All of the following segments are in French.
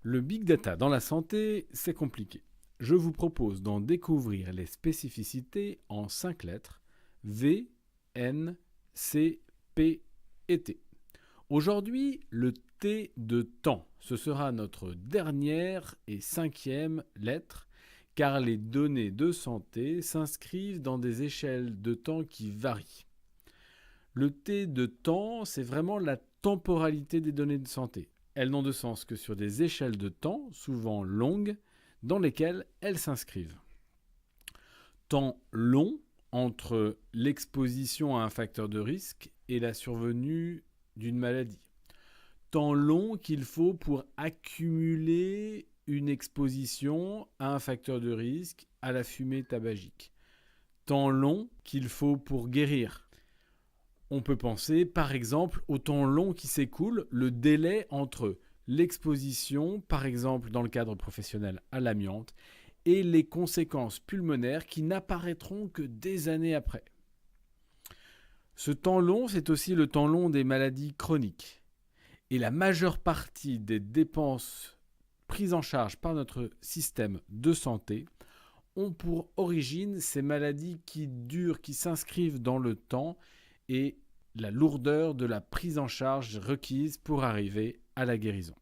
Le big data dans la santé, c'est compliqué. Je vous propose d'en découvrir les spécificités en 5 lettres V, N, C, P et T. Aujourd'hui, le T de temps, ce sera notre dernière et 5e lettre, car les données de santé s'inscrivent dans des échelles de temps qui varient. Le T de temps, c'est vraiment la temporalité des données de santé. Elles n'ont de sens que sur des échelles de temps, souvent longues, dans lesquelles elles s'inscrivent. Temps long entre l'exposition à un facteur de risque et la survenue d'une maladie. Temps long qu'il faut pour accumuler une exposition à un facteur de risque, à la fumée tabagique. Temps long qu'il faut pour guérir. On peut penser par exemple au temps long qui s'écoule, le délai entre l'exposition, par exemple dans le cadre professionnel à l'amiante, et les conséquences pulmonaires qui n'apparaîtront que des années après. Ce temps long, c'est aussi le temps long des maladies chroniques. Et la majeure partie des dépenses prises en charge par notre système de santé ont pour origine ces maladies qui durent, qui s'inscrivent dans le temps et la lourdeur de la prise en charge requise pour arriver à la guérison.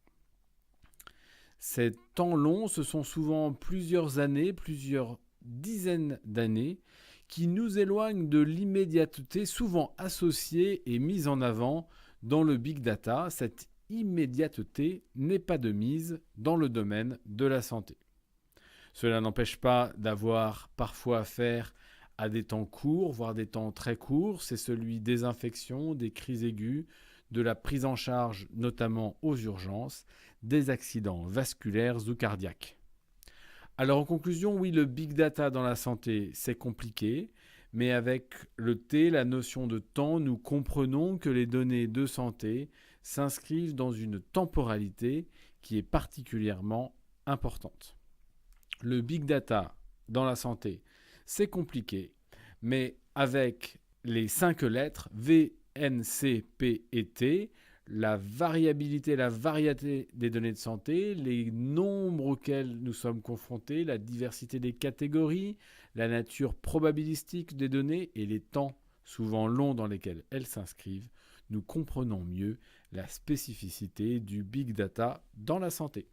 Ces temps longs, ce sont souvent plusieurs années, plusieurs dizaines d'années, qui nous éloignent de l'immédiateté souvent associée et mise en avant dans le big data. Cette immédiateté n'est pas de mise dans le domaine de la santé. Cela n'empêche pas d'avoir parfois affaire à des temps courts, voire des temps très courts. C'est celui des infections, des crises aiguës, de la prise en charge notamment aux urgences, des accidents vasculaires ou cardiaques. Alors en conclusion, oui, le big data dans la santé, c'est compliqué, mais avec le T, la notion de temps, nous comprenons que les données de santé s'inscrivent dans une temporalité qui est particulièrement importante. Le big data dans la santé, c'est compliqué, mais avec les 5 lettres V, N, C, P et T, la variabilité, la variété des données de santé, les nombres auxquels nous sommes confrontés, la diversité des catégories, la nature probabilistique des données et les temps souvent longs dans lesquels elles s'inscrivent, nous comprenons mieux la spécificité du big data dans la santé.